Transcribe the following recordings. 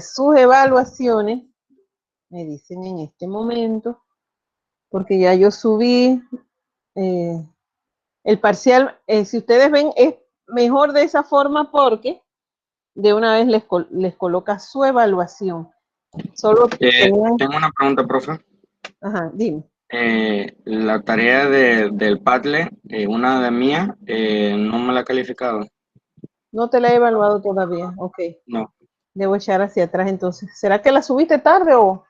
sus evaluaciones, me dicen en este momento, porque ya yo subí el parcial. Si ustedes ven, es mejor de esa forma porque de una vez les coloca su evaluación. Solo tenían... Tengo una pregunta, profe. Ajá, dime. La tarea del Padlet, una de mía, no me la ha calificado. No te la he evaluado todavía, ok. No, Debo echar hacia atrás entonces. ¿Será que la subiste tarde o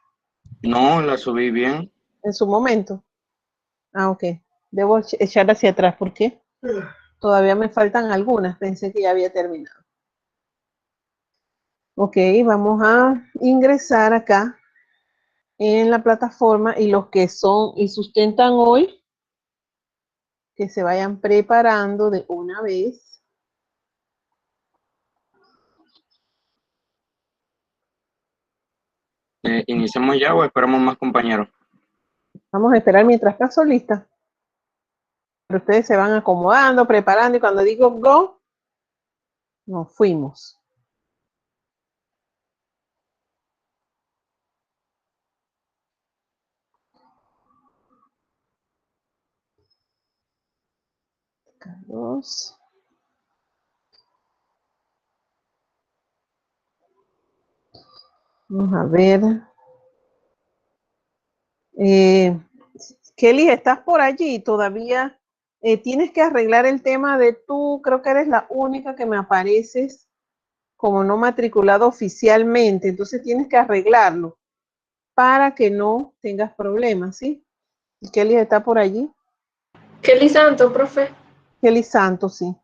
no la subí bien. en su momento? Ah, ok. Debo echar hacia atrás porque todavía me faltan algunas. Pensé que ya había terminado. Ok, vamos a ingresar acá en la plataforma y los que son y sustentan hoy, que se vayan preparando de una vez. ¿Iniciamos ya o esperamos más compañeros? Vamos a esperar mientras paso lista. Pero ustedes se van acomodando, preparando y cuando digo go, nos fuimos. Carlos. Vamos a ver. Kelly, ¿estás por allí? Todavía tienes que arreglar el tema de tú, creo que eres la única que me apareces como no matriculado oficialmente, entonces tienes que arreglarlo para que no tengas problemas, ¿sí? Kelly está por allí. Kelly Santos, profe. Kelly Santos, sí.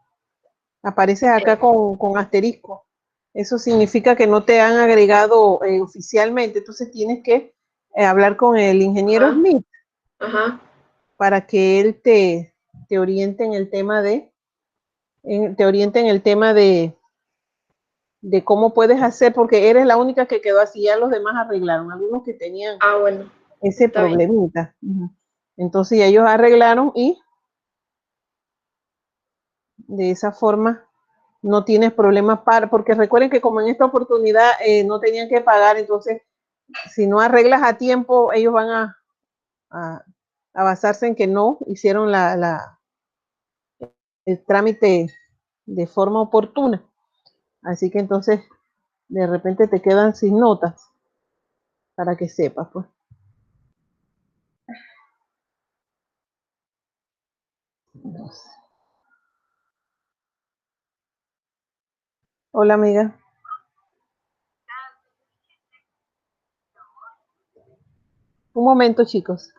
Apareces acá con asterisco. Eso significa que no te han agregado oficialmente, entonces tienes que hablar con el ingeniero Smith. Ajá. Para que él te oriente en el tema de cómo puedes hacer, porque eres la única que quedó así, ya los demás arreglaron, algunos que tenían Bueno, ese problemita. Entonces ya ellos arreglaron y de esa forma no tienes problemas porque recuerden que como en esta oportunidad no tenían que pagar, entonces si no arreglas a tiempo, ellos van a basarse en que no hicieron el trámite de forma oportuna. Así que entonces de repente te quedan sin notas para que sepas, pues. Hola, amiga. Un momento, chicos.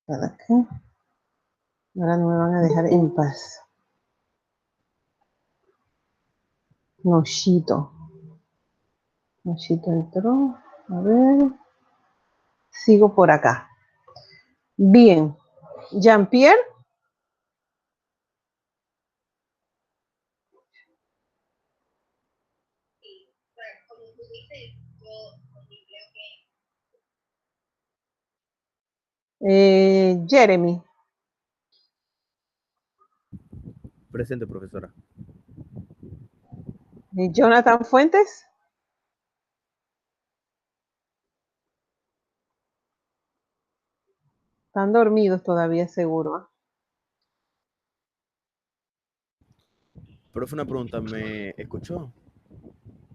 Acá. Ahora no me van a dejar en paz. Nochito. Nochito entró. A ver. Sigo por acá. Bien. Jean-Pierre. Jeremy. Presente, profesora. Jonathan Fuentes. Están dormidos todavía, seguro. Profe, una pregunta, ¿me escuchó?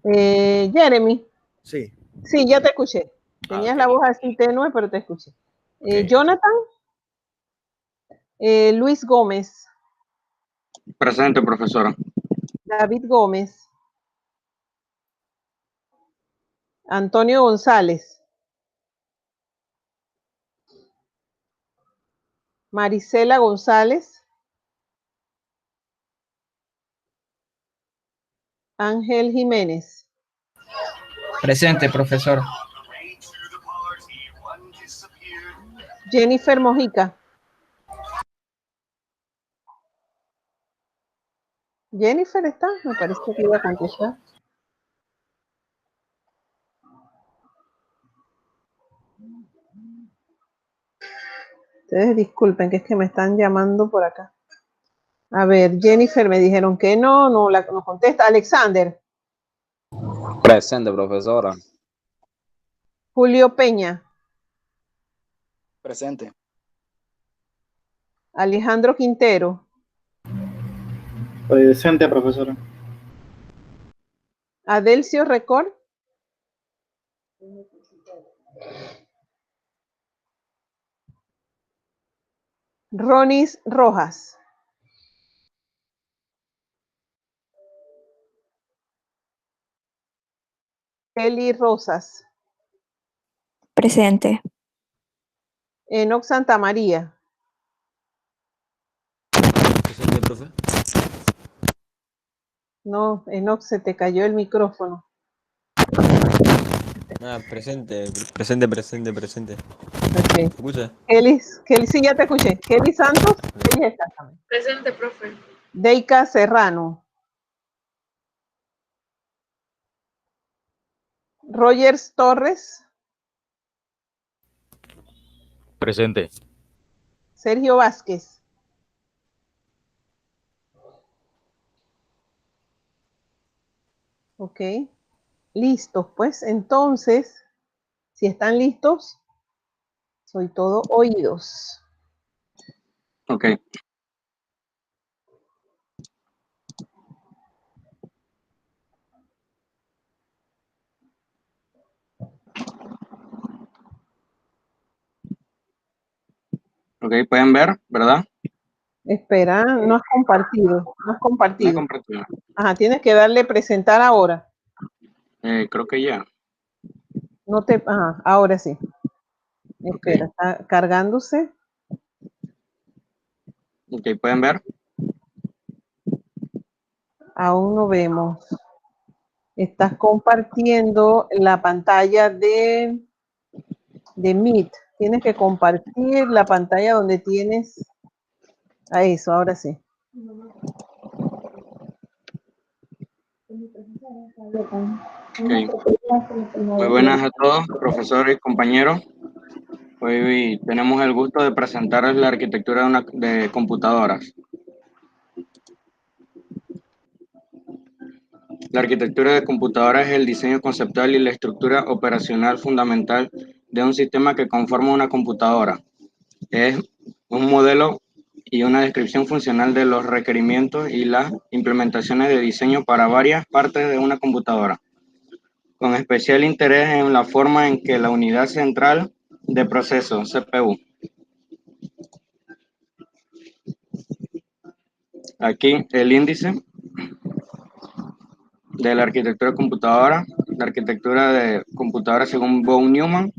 Jeremy. Sí. Sí, ya te escuché. Tenías la voz así tenue, pero te escuché. Jonathan. Luis Gómez. Presente, profesora. David Gómez. Antonio González. Marisela González. Ángel Jiménez. Presente, profesor. Jennifer Mojica. Jennifer está, me parece que iba a contestar. Ustedes disculpen, que es que me están llamando por acá. A ver, Jennifer me dijeron que no nos contesta. Alexander. Presente, profesora. Julio Peña. Presente. Alejandro Quintero. Presente, profesora. Adelcio Record. Ronis Rojas. Kelly Rosas. Presente. Enoc Santa María. Presente, profe. No, Enoc, se te cayó el micrófono. Presente. Ok. ¿Me escucha? Kelly, sí, ya te escuché. Kelly Santos. Kelly está también. Presente, profe. Deika Serrano. Rogers Torres. Presente. Sergio Vázquez. Ok. Listos, pues. Entonces, si están listos, soy todo oídos. Ok. Ok, pueden ver, ¿verdad? Espera, no has compartido. No has No he compartido. compartido. Ajá, tienes que darle presentar ahora. Creo que ya. No te, ajá, ahora sí. Ok. Espera, está cargándose. Ok, pueden ver. Aún no vemos. Estás compartiendo la pantalla de Meet. Tienes que compartir la pantalla donde tienes a eso, ahora sí. Ok. Muy buenas a todos, profesores y compañeros. Hoy tenemos el gusto de presentarles la arquitectura de computadoras. La arquitectura de computadoras es el diseño conceptual y la estructura operacional fundamental de un sistema que conforma una computadora. Es un modelo y una descripción funcional de los requerimientos y las implementaciones de diseño para varias partes de una computadora, con especial interés en la forma en que la unidad central de proceso, CPU. Aquí el índice de la arquitectura de computadora, la arquitectura de computadora según von Neumann,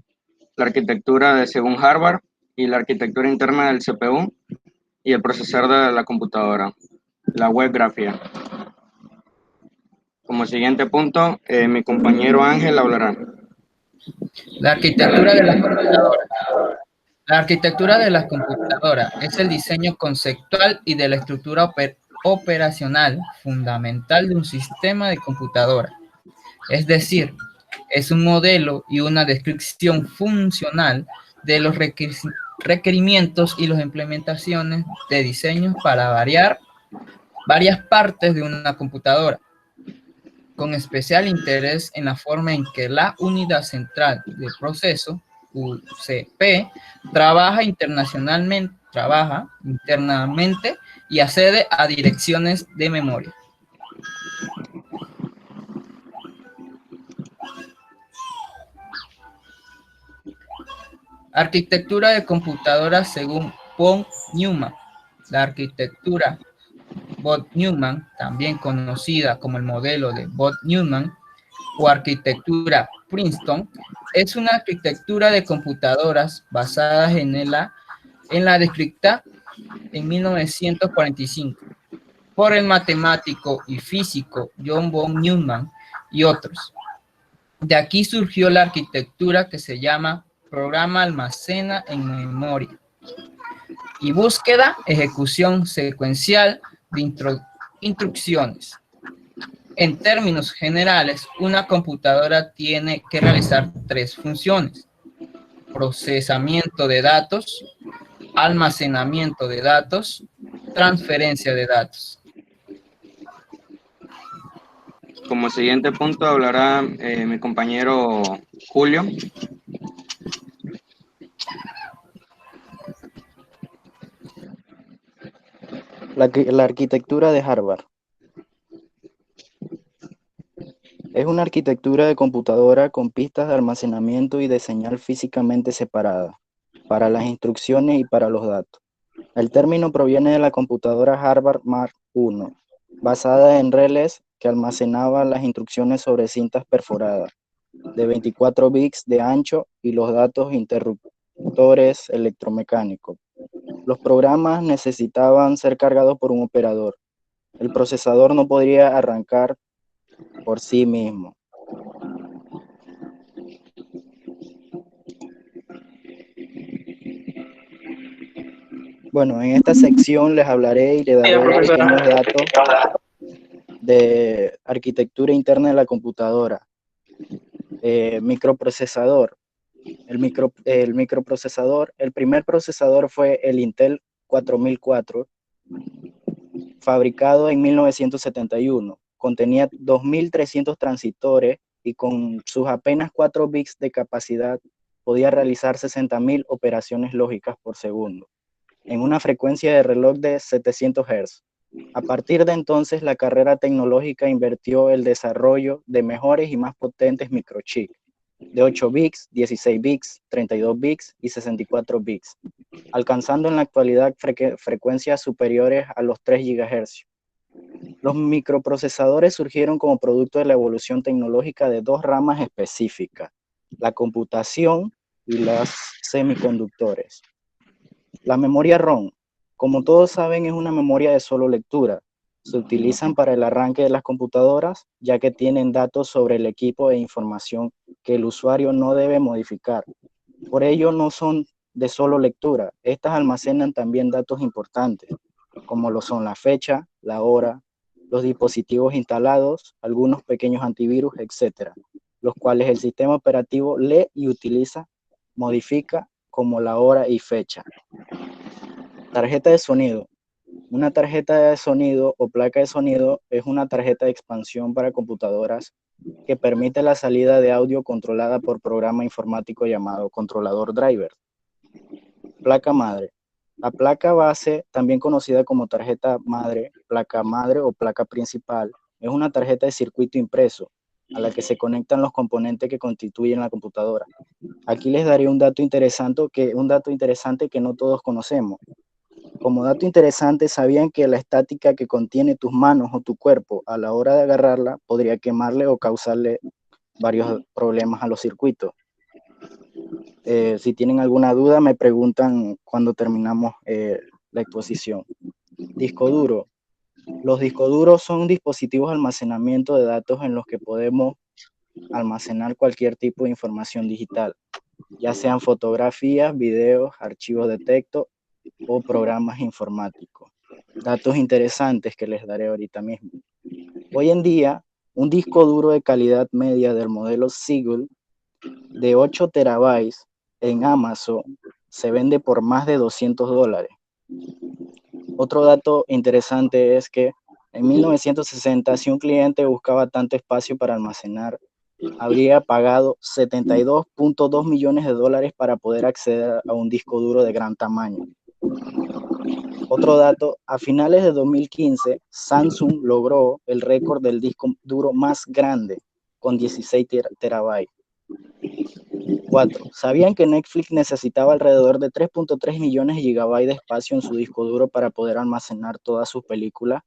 la arquitectura según Harvard y la arquitectura interna del CPU y el procesador de la computadora, la web grafía. Como siguiente punto, mi compañero Ángel hablará. La arquitectura de las computadoras. La arquitectura de las computadoras es el diseño conceptual y de la estructura operacional fundamental de un sistema de computadora. Es decir, es un modelo y una descripción funcional de los requerimientos y las implementaciones de diseños para varias partes de una computadora, con especial interés en la forma en que la unidad central de proceso, UCP, trabaja internamente y accede a direcciones de memoria. Arquitectura de computadoras según von Neumann. La arquitectura von Neumann, también conocida como el modelo de von Neumann o arquitectura Princeton, es una arquitectura de computadoras basada en la descrita en 1945 por el matemático y físico John von Neumann y otros. De aquí surgió la arquitectura que se llama programa almacena en memoria y búsqueda, ejecución secuencial de Instrucciones. En términos generales, una computadora tiene que realizar 3 funciones: procesamiento de datos, almacenamiento de datos, transferencia de datos. Como siguiente punto hablará mi compañero Julio. La arquitectura de Harvard. Es una arquitectura de computadora con pistas de almacenamiento y de señal físicamente separada, para las instrucciones y para los datos. El término proviene de la computadora Harvard Mark I, basada en relés que almacenaba las instrucciones sobre cintas perforadas, de 24 bits de ancho y los datos interruptores electromecánicos. Los programas necesitaban ser cargados por un operador. El procesador no podría arrancar por sí mismo. Bueno, en esta sección les hablaré y les daré pequeños datos de arquitectura interna de la computadora. Microprocesador. El microprocesador, el primer procesador fue el Intel 4004, fabricado en 1971. Contenía 2.300 transistores y con sus apenas 4 bits de capacidad podía realizar 60.000 operaciones lógicas por segundo, en una frecuencia de reloj de 700 Hz. A partir de entonces, la carrera tecnológica invirtió el desarrollo de mejores y más potentes microchips, de 8 bits, 16 bits, 32 bits y 64 bits, alcanzando en la actualidad frecuencias superiores a los 3 GHz. Los microprocesadores surgieron como producto de la evolución tecnológica de 2 ramas específicas: la computación y los semiconductores. La memoria ROM, como todos saben, es una memoria de solo lectura. Se utilizan para el arranque de las computadoras, ya que tienen datos sobre el equipo e información que el usuario no debe modificar. Por ello, no son de solo lectura. Estas almacenan también datos importantes, como lo son la fecha, la hora, los dispositivos instalados, algunos pequeños antivirus, etc., los cuales el sistema operativo lee y utiliza, modifica como la hora y fecha. Tarjeta de sonido. Una tarjeta de sonido o placa de sonido es una tarjeta de expansión para computadoras que permite la salida de audio controlada por programa informático llamado controlador driver. Placa madre. La placa base, también conocida como tarjeta madre, placa madre o placa principal, es una tarjeta de circuito impreso a la que se conectan los componentes que constituyen la computadora. Aquí les daré un dato interesante que no todos conocemos. Como dato interesante, ¿sabían que la estática que contiene tus manos o tu cuerpo a la hora de agarrarla podría quemarle o causarle varios problemas a los circuitos? Si tienen alguna duda, me preguntan cuando terminamos la exposición. Disco duro. Los discos duros son dispositivos de almacenamiento de datos en los que podemos almacenar cualquier tipo de información digital, ya sean fotografías, videos, archivos de texto o programas informáticos. Datos interesantes que les daré ahorita mismo. Hoy en día, un disco duro de calidad media del modelo Seagull de 8 terabytes en Amazon se vende por más de $200. Otro dato interesante es que en 1960, si un cliente buscaba tanto espacio para almacenar, habría pagado $72.2 millones para poder acceder a un disco duro de gran tamaño. Otro dato, a finales de 2015, Samsung logró el récord del disco duro más grande, con 16 terabytes. 4. ¿Sabían que Netflix necesitaba alrededor de 3.3 millones de gigabytes de espacio en su disco duro para poder almacenar todas sus películas?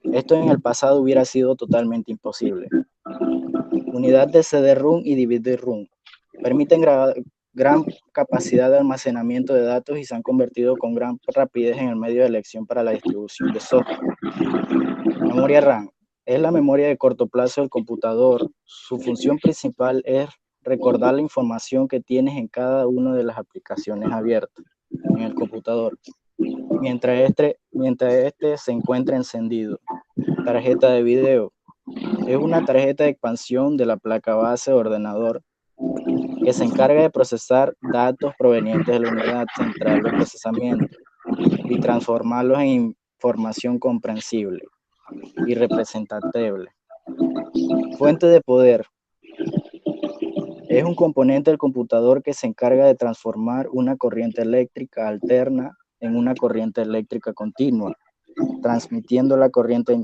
Esto en el pasado hubiera sido totalmente imposible. Unidad de CD-ROM y DVD-ROM. Permiten gran capacidad de almacenamiento de datos y se han convertido con gran rapidez en el medio de elección para la distribución de software. Memoria RAM. Es la memoria de corto plazo del computador. Su función principal es recordar la información que tienes en cada una de las aplicaciones abiertas en el computador. mientras este se encuentra encendido. Tarjeta de video. Es una tarjeta de expansión de la placa base de ordenador que se encarga de procesar datos provenientes de la unidad central de procesamiento y transformarlos en información comprensible y representable. Fuente de poder. Es un componente del computador que se encarga de transformar una corriente eléctrica alterna en una corriente eléctrica continua, transmitiendo la corriente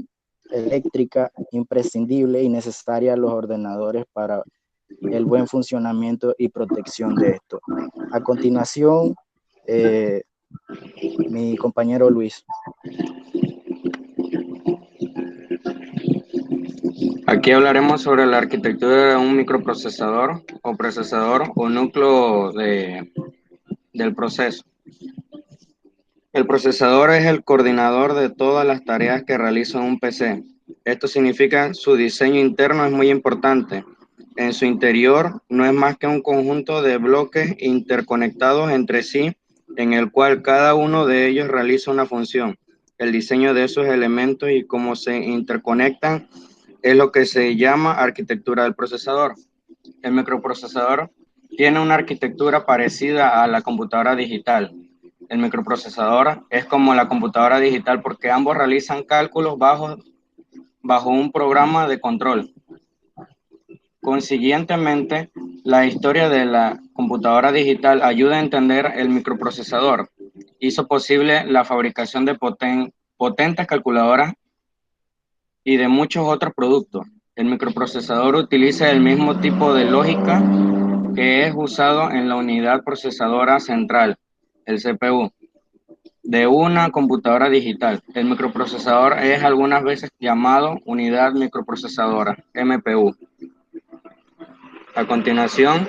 eléctrica imprescindible y necesaria a los ordenadores para el buen funcionamiento y protección de esto. A continuación, mi compañero Luis. Aquí hablaremos sobre la arquitectura de un microprocesador o núcleo del proceso. El procesador es el coordinador de todas las tareas que realiza un PC. Esto significa que su diseño interno es muy importante. En su interior no es más que un conjunto de bloques interconectados entre sí, en el cual cada uno de ellos realiza una función. El diseño de esos elementos y cómo se interconectan es lo que se llama arquitectura del procesador. El microprocesador tiene una arquitectura parecida a la computadora digital. El microprocesador es como la computadora digital porque ambos realizan cálculos bajo un programa de control. Consiguientemente, la historia de la computadora digital ayuda a entender el microprocesador. Hizo posible la fabricación de potentes calculadoras y de muchos otros productos. El microprocesador utiliza el mismo tipo de lógica que es usado en la unidad procesadora central, el CPU, de una computadora digital. El microprocesador es algunas veces llamado unidad microprocesadora, MPU. A continuación,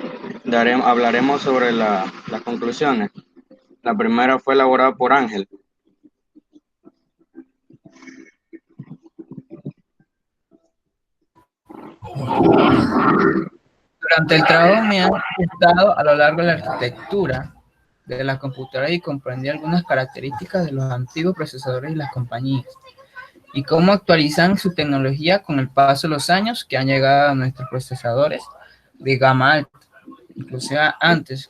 hablaremos sobre las conclusiones. La primera fue elaborada por Ángel. Durante el trabajo me han gustado a lo largo de la arquitectura de las computadoras y comprendí algunas características de los antiguos procesadores y las compañías y cómo actualizan su tecnología con el paso de los años que han llegado a nuestros procesadores de gama alta. Inclusive antes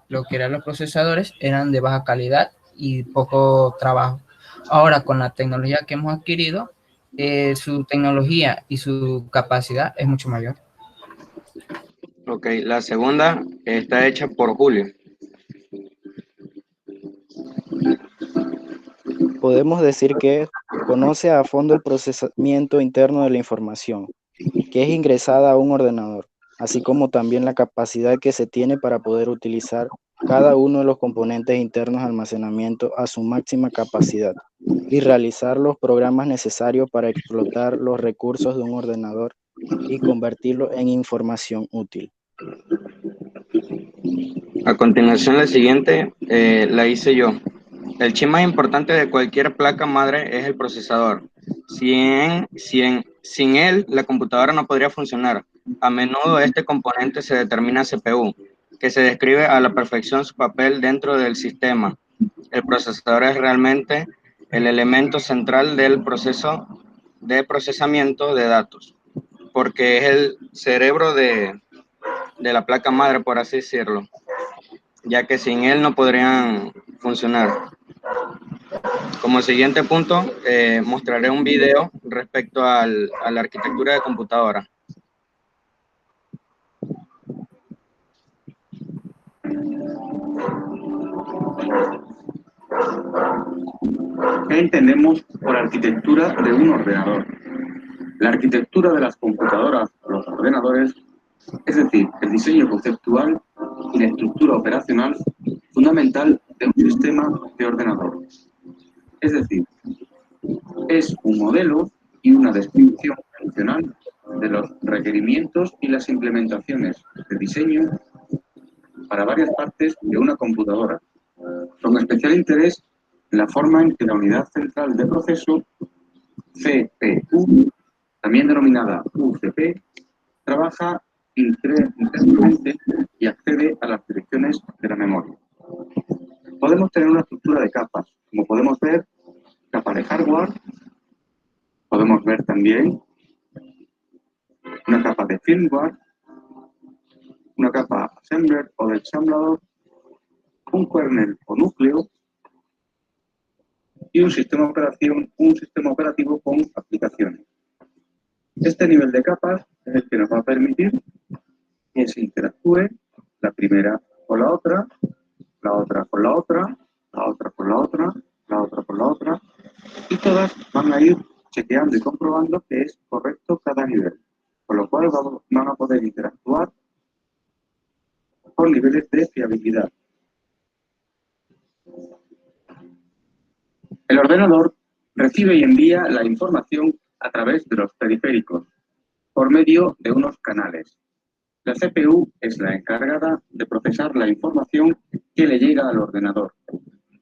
lo que eran los procesadores eran de baja calidad y poco trabajo. Ahora con la tecnología que hemos adquirido, su tecnología y su capacidad es mucho mayor. Ok, la segunda está hecha por Julio. Podemos decir que conoce a fondo el procesamiento interno de la información, que es ingresada a un ordenador, así como también la capacidad que se tiene para poder utilizar cada uno de los componentes internos de almacenamiento a su máxima capacidad y realizar los programas necesarios para explotar los recursos de un ordenador y convertirlo en información útil. A continuación, la siguiente la hice yo. El chip más importante de cualquier placa madre es el procesador. Sin él, la computadora no podría funcionar. A menudo este componente se determina CPU, que se describe a la perfección su papel dentro del sistema. El procesador es realmente el elemento central del proceso de procesamiento de datos, porque es el cerebro de la placa madre, por así decirlo, ya que sin él no podrían funcionar. Como siguiente punto, mostraré un video respecto a la arquitectura de computadora. ¿Qué entendemos por arquitectura de un ordenador? La arquitectura de las computadoras o los ordenadores, es decir, el diseño conceptual y la estructura operacional fundamental de un sistema de ordenador. Es decir, es un modelo y una descripción funcional de los requerimientos y las implementaciones de diseño para varias partes de una computadora, con especial interés en la forma en que la unidad central de proceso, CPU, también denominada UCP, trabaja internamente y accede a las direcciones de la memoria. podemos tener una estructura de capas. Como podemos ver, capa de hardware, podemos ver también una capa de firmware, una capa assembler o de ensamblador, un kernel o núcleo y un sistema operativo con aplicaciones. Este nivel de capas es el que nos va a permitir que se interactúe la primera con la otra con la otra, la otra con la otra, la otra con la otra, y todas van a ir chequeando y comprobando que es correcto cada nivel, con lo cual van a poder interactuar con niveles de fiabilidad. El ordenador recibe y envía la información a través de los periféricos, por medio de unos canales. La CPU es la encargada de procesar la información que le llega al ordenador.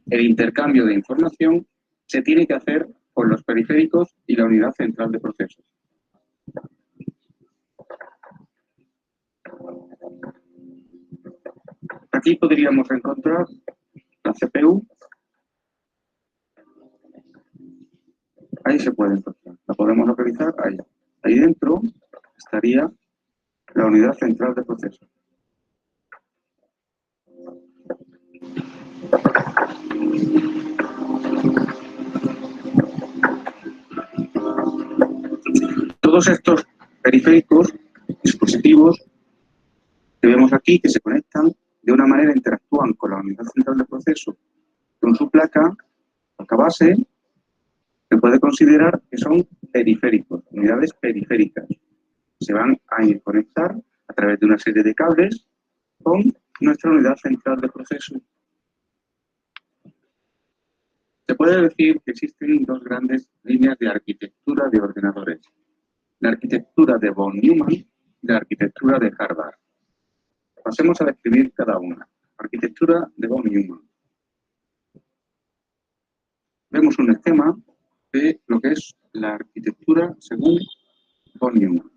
El intercambio de información se tiene que hacer con los periféricos y la unidad central de procesos. Aquí podríamos encontrar la CPU. Ahí se puede encontrar. La podemos localizar ahí. Ahí dentro estaría la unidad central de procesos. Todos estos periféricos, dispositivos que vemos aquí, que se conectan de una manera, interactúan con la unidad central de proceso, con su placa base, se puede considerar que son periféricos, unidades periféricas. Se van a conectar a través de una serie de cables con nuestra unidad central de proceso. Se puede decir que existen dos grandes líneas de arquitectura de ordenadores: la arquitectura de von Neumann y la arquitectura de Harvard. Pasemos a describir cada una. Arquitectura de von Neumann. Vemos un esquema de lo que es la arquitectura según von Neumann.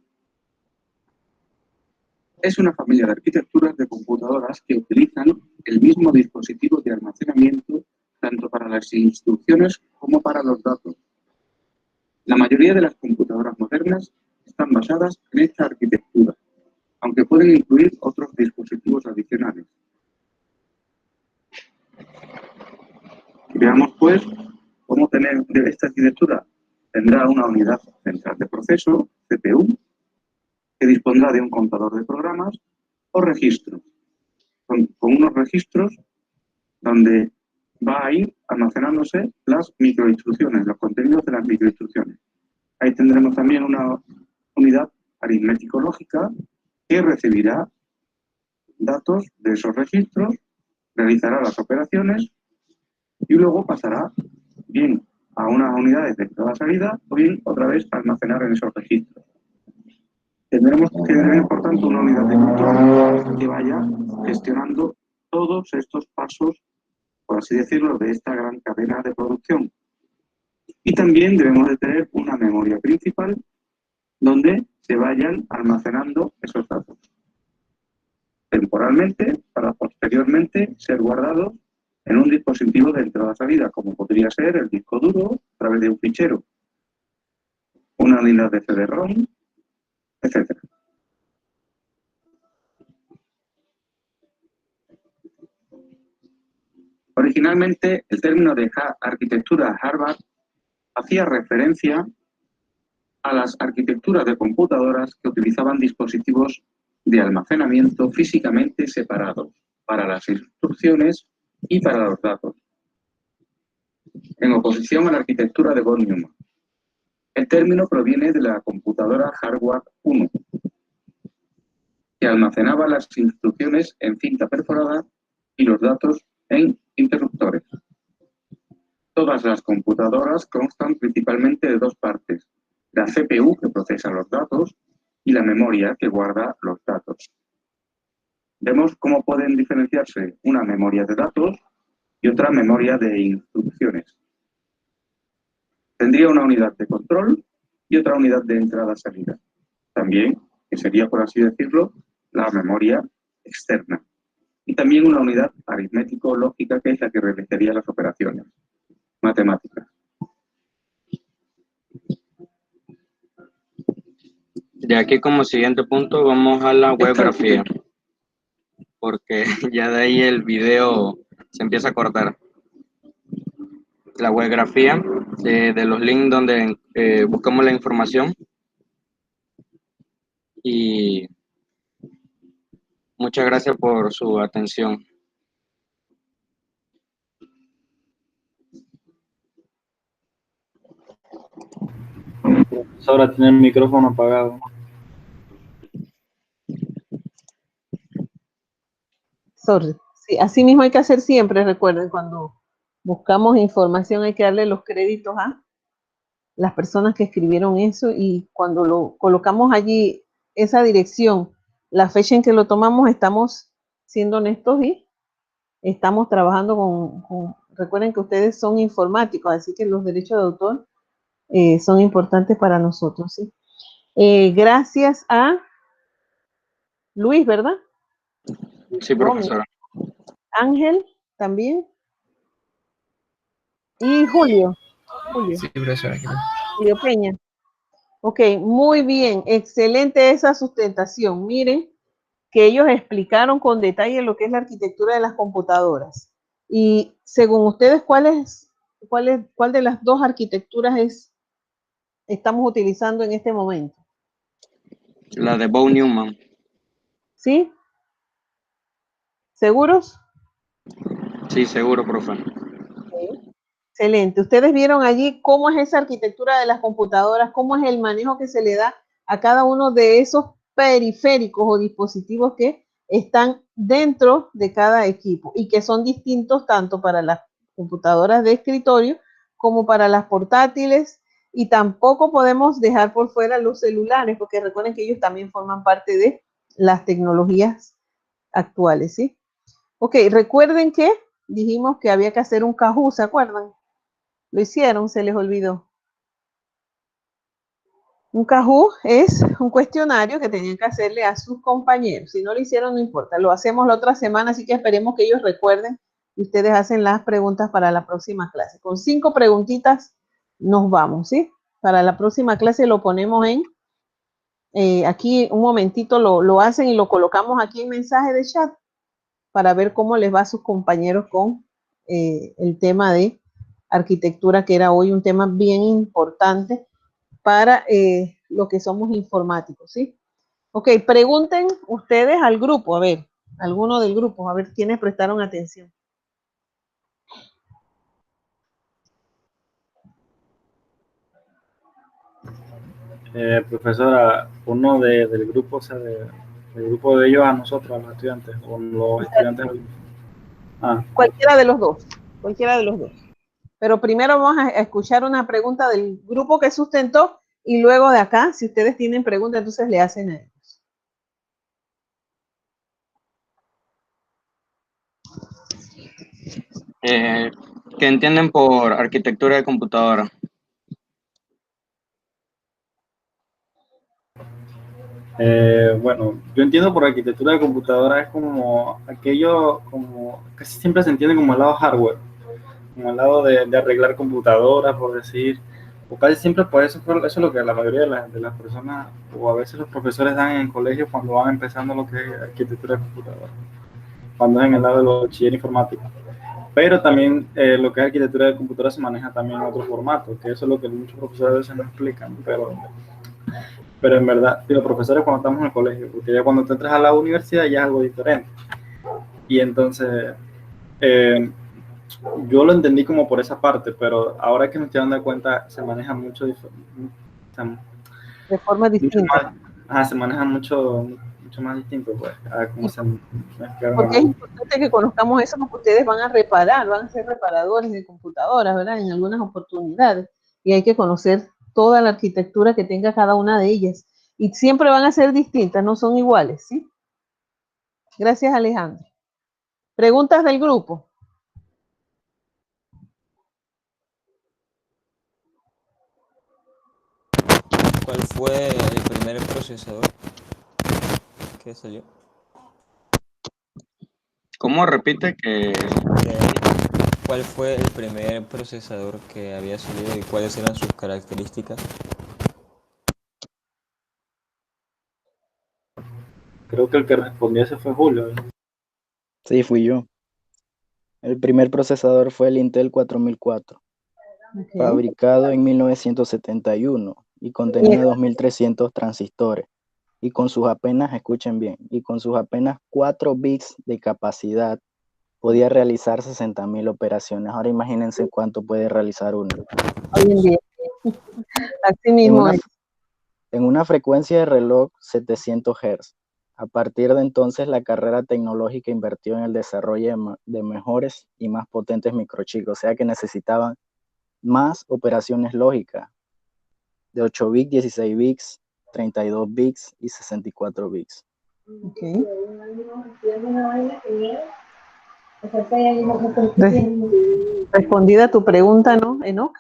Es una familia de arquitecturas de computadoras que utilizan el mismo dispositivo de almacenamiento tanto para las instrucciones como para los datos. La mayoría de las computadoras modernas están basadas en esta arquitectura, aunque pueden incluir otros dispositivos adicionales. Veamos, pues, cómo tener esta arquitectura. Tendrá una unidad central de proceso, CPU, que dispondrá de un contador de programas o registros, con unos registros donde va a ir almacenándose las microinstrucciones, los contenidos de las microinstrucciones. Ahí tendremos también una unidad aritmético-lógica que recibirá datos de esos registros, realizará las operaciones y luego pasará bien a unas unidades de entrada-salida o bien otra vez a almacenar en esos registros. Tendremos que tener, por tanto, una unidad de control que vaya gestionando todos estos pasos, por así decirlo, de esta gran cadena de producción. Y también debemos de tener una memoria principal donde se vayan almacenando esos datos temporalmente para posteriormente ser guardados en un dispositivo de entrada-salida, como podría ser el disco duro a través de un fichero, una unidad de CD-ROM, etc. Originalmente, el término de arquitectura Harvard hacía referencia a las arquitecturas de computadoras que utilizaban dispositivos de almacenamiento físicamente separados para las instrucciones y para los datos, en oposición a la arquitectura de von Neumann. El término proviene de la computadora Hardware 1, que almacenaba las instrucciones en cinta perforada y los datos en interruptores. Todas las computadoras constan principalmente de dos partes: la CPU, que procesa los datos, y la memoria, que guarda los datos. Vemos cómo pueden diferenciarse una memoria de datos y otra memoria de instrucciones. Tendría una unidad de control y otra unidad de entrada-salida. También, que sería, por así decirlo, la memoria externa. Y también una unidad aritmético-lógica que es la que realizaría las operaciones matemáticas. De aquí como siguiente punto vamos a la webgrafía, porque ya de ahí el video se empieza a cortar. La webgrafía de los links donde buscamos la información, y muchas gracias por su atención. Profesora, tiene el micrófono apagado. Sorry. Sí, así mismo hay que hacer siempre, recuerden, cuando buscamos información hay que darle los créditos a las personas que escribieron eso, y cuando lo colocamos allí, esa dirección, la fecha en que lo tomamos, estamos siendo honestos y estamos trabajando recuerden que ustedes son informáticos, así que los derechos de autor son importantes para nosotros, ¿sí? Gracias a Luis, ¿verdad? Sí, profesora. Ángel también. Y Julio. Sí, profesora. Julio Peña. Ok, muy bien. Excelente esa sustentación. Miren que ellos explicaron con detalle lo que es la arquitectura de las computadoras. Y según ustedes, ¿cuál de las dos arquitecturas estamos utilizando en este momento? La de Von Neumann. ¿Sí? ¿Seguros? Sí, seguro, profe. Sí. Excelente. Ustedes vieron allí cómo es esa arquitectura de las computadoras, cómo es el manejo que se le da a cada uno de esos periféricos o dispositivos que están dentro de cada equipo y que son distintos tanto para las computadoras de escritorio como para las portátiles, y tampoco podemos dejar por fuera los celulares, porque recuerden que ellos también forman parte de las tecnologías actuales, ¿sí? Ok, recuerden que dijimos que había que hacer un Kahoot, ¿se acuerdan? Lo hicieron, se les olvidó. Un Kahoot es un cuestionario que tenían que hacerle a sus compañeros. Si no lo hicieron, no importa. Lo hacemos la otra semana, así que esperemos que ellos recuerden y ustedes hacen las preguntas para la próxima clase. Con 5 preguntitas nos vamos, ¿sí? Para la próxima clase lo ponemos aquí un momentito, lo hacen y lo colocamos aquí en mensaje de chat para ver cómo les va a sus compañeros con el tema de arquitectura, que era hoy un tema bien importante para lo que somos informáticos, ¿sí? Ok, pregunten ustedes al grupo, a ver, alguno del grupo, a ver quiénes prestaron atención. Profesora, uno del grupo, o sea, del grupo de ellos a nosotros, a los estudiantes, o los estudiantes. Cualquiera de los dos, cualquiera de los dos. Pero primero vamos a escuchar una pregunta del grupo que sustentó y luego de acá, si ustedes tienen preguntas, entonces le hacen a ellos. ¿Qué entienden por arquitectura de computadora? Bueno, yo entiendo por arquitectura de computadora es como aquello, como casi siempre se entiende como el lado hardware, como el lado de arreglar computadoras, por decir, o casi siempre por eso, eso es lo que la mayoría de las personas, o a veces los profesores dan en el colegio cuando van empezando lo que es arquitectura de computadora, cuando es en el lado de los bachiller informático. Pero también lo que es arquitectura de computadora se maneja también en otro formato, que eso es lo que muchos profesores a veces no explican, pero en verdad, los profesores cuando estamos en el colegio, porque ya cuando te entras a la universidad ya es algo diferente. Y entonces, yo lo entendí como por esa parte, pero ahora que me estoy dando cuenta, se maneja mucho de forma distinta. Se maneja mucho más distinto, pues. Porque es importante que conozcamos eso, porque ustedes van a reparar, van a ser reparadores de computadoras, ¿verdad? En algunas oportunidades. Y hay que conocer toda la arquitectura que tenga cada una de ellas. Y siempre van a ser distintas, no son iguales, ¿sí? Gracias, Alejandro. ¿Preguntas del grupo? ¿Cuál fue el primer procesador que salió? ¿Cómo? ¿Cómo repite que ¿Cuál fue el primer procesador que había salido y cuáles eran sus características? Creo que el que respondió ese fue Julio. Sí, fui yo. El primer procesador fue el Intel 4004, fabricado en 1971 y contenía 2300 transistores. Y con sus apenas, escuchen bien, y con sus apenas 4 bits de capacidad, podía realizar 60.000 operaciones. Ahora imagínense cuánto puede realizar uno. Hoy en día. Así En mismo una, es. en una frecuencia de reloj 700 Hz. A partir de entonces, la carrera tecnológica invirtió en el desarrollo de mejores y más potentes microchips, o sea que necesitaban más operaciones lógicas de 8 bits, 16 bits, 32 bits y 64 bits. Okay. Respondida tu pregunta, ¿no, Enoch?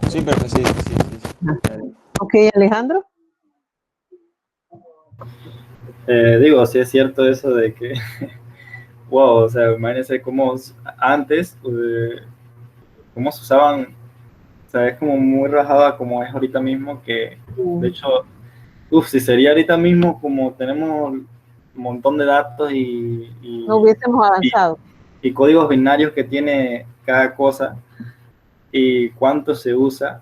Sí, profe, sí. Ok, Alejandro. Digo, sí es cierto eso de que, wow, o sea, imagínense cómo antes, cómo se usaban, o sea, es como muy rajada como es ahorita mismo, que de hecho, si sería ahorita mismo como tenemos un montón de datos No hubiésemos avanzado. y códigos binarios que tiene cada cosa y cuánto se usa,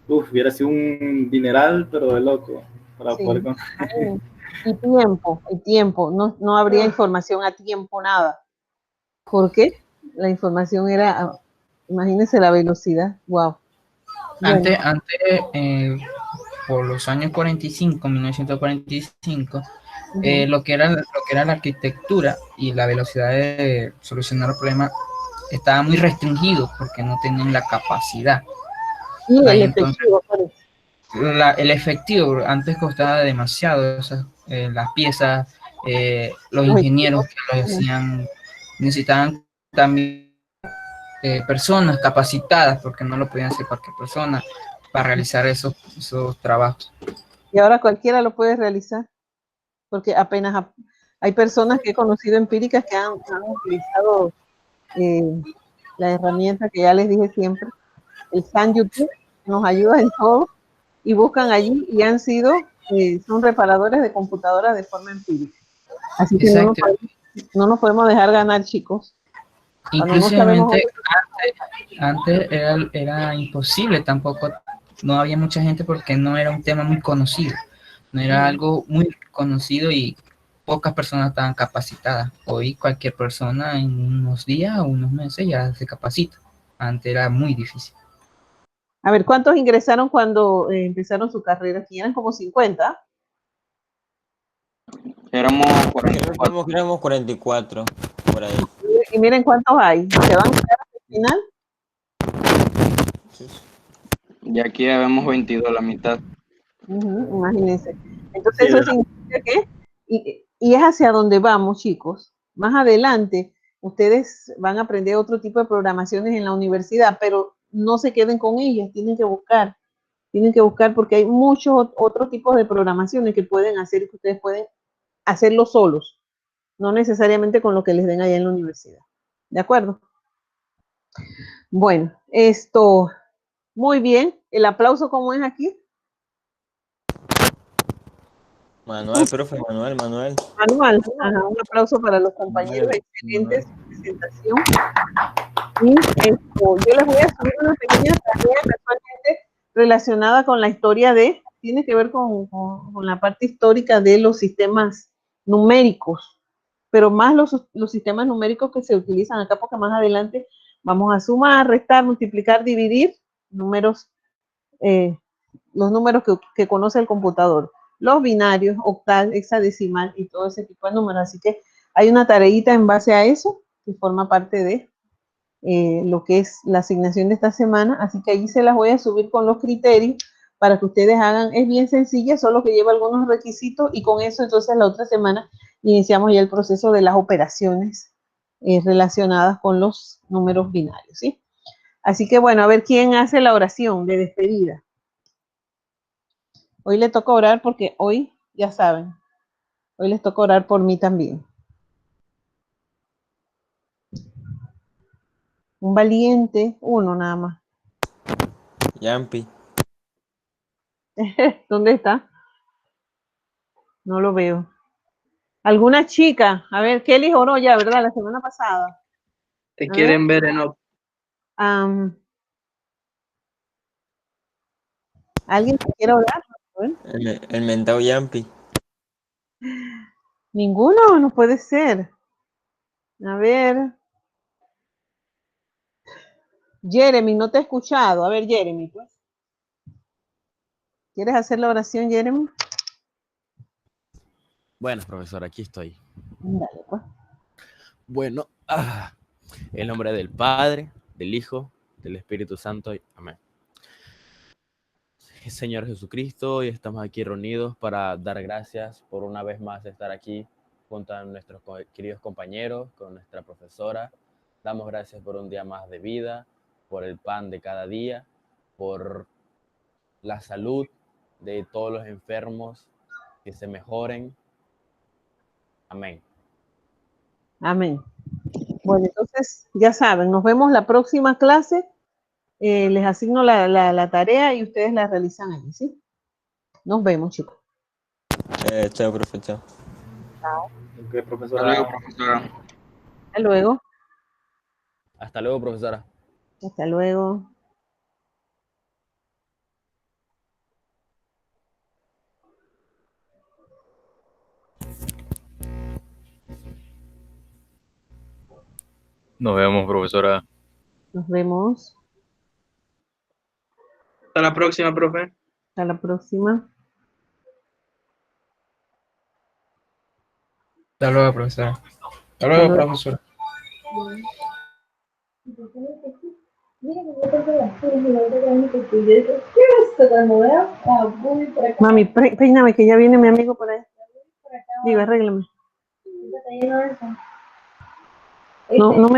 hubiera sido un dineral, pero de loco, para Sí. poder... Y tiempo. No habría información a tiempo, nada. ¿Por qué? La información era, imagínense la velocidad. Wow. Antes, por los años 45, 1945, lo que era la arquitectura y la velocidad de solucionar el problema estaba muy restringido porque no tenían la capacidad. Y el Entonces, efectivo. el efectivo antes costaba demasiado, las piezas, los ingenieros que lo hacían necesitaban también personas capacitadas porque no lo podían hacer cualquier persona para realizar esos trabajos. Y ahora cualquiera lo puede realizar, porque apenas hay personas que he conocido empíricas que han utilizado la herramienta que ya les dije siempre, el San YouTube, que nos ayuda en todo, y buscan allí y han sido, son reparadores de computadoras de forma empírica. Así que no nos podemos dejar ganar, chicos. Inclusivamente antes era imposible, tampoco, no había mucha gente porque no era un tema muy conocido, no era algo muy conocido y pocas personas estaban capacitadas. Hoy cualquier persona en unos días o unos meses ya se capacita. Antes era muy difícil. A ver, ¿cuántos ingresaron cuando empezaron su carrera? Aquí eran como 50. Éramos 44. Éramos 44, por ahí. Y miren cuántos hay. ¿Se van a quedar al final? Y aquí ya vemos 22, la mitad. Imagínense. Entonces eso significa que, y es hacia donde vamos, chicos. Más adelante, ustedes van a aprender otro tipo de programaciones en la universidad, pero no se queden con ellas, tienen que buscar porque hay muchos otros tipos de programaciones que pueden hacer y que ustedes pueden hacerlo solos, no necesariamente con lo que les den allá en la universidad. ¿De acuerdo? Bueno, muy bien. ¿El aplauso cómo es aquí? Manuel, profe, Manuel. Ajá, un aplauso para los compañeros, excelente su presentación. Y yo les voy a subir una pequeña tarea casualmente relacionada con la historia tiene que ver con la parte histórica de los sistemas numéricos, pero más los sistemas numéricos que se utilizan acá, porque más adelante vamos a sumar, restar, multiplicar, dividir números, los números que conoce el computador, los binarios, octal, hexadecimal y todo ese tipo de números. Así que hay una tareita en base a eso que forma parte de lo que es la asignación de esta semana. Así que allí se las voy a subir con los criterios para que ustedes hagan. Es bien sencilla, solo que lleva algunos requisitos y con eso entonces la otra semana iniciamos ya el proceso de las operaciones relacionadas con los números binarios, ¿sí? Así que bueno, a ver quién hace la oración de despedida. Hoy le toca orar porque hoy, ya saben, hoy les toca orar por mí también. Un valiente, uno nada más. Yampi. ¿Dónde está? No lo veo. ¿Alguna chica? A ver, Kelly o no ya, ¿verdad? La semana pasada. Te A quieren ver en ¿Alguien que quiera hablar? El mentado Yampi. Ninguno, no puede ser. A ver. Jeremy, no te he escuchado. A ver, Jeremy, pues. ¿Quieres hacer la oración, Jeremy? Bueno, profesor, aquí estoy. Dale, pues. Bueno, en nombre del Padre, del Hijo, del Espíritu Santo. Amén. Señor Jesucristo, hoy estamos aquí reunidos para dar gracias por una vez más estar aquí junto a nuestros queridos compañeros, con nuestra profesora. Damos gracias por un día más de vida, por el pan de cada día, por la salud de todos los enfermos, que se mejoren. Amén. Amén. Bueno, entonces, ya saben, nos vemos la próxima clase. Les asigno la tarea y ustedes la realizan ahí, ¿sí? Nos vemos, chicos. Chao, profe, chao. Chao. Ok, profesora. Hasta luego, profesora. Hasta luego. Hasta luego, profesora. Hasta luego. Nos vemos, profesora. Nos vemos. Hasta la próxima, profe. Hasta la próxima. Hasta luego, profesora. Hasta Hasta luego, luego. profesora. Mami, peíname que ya viene mi amigo por ahí. Digo, arréglame. No me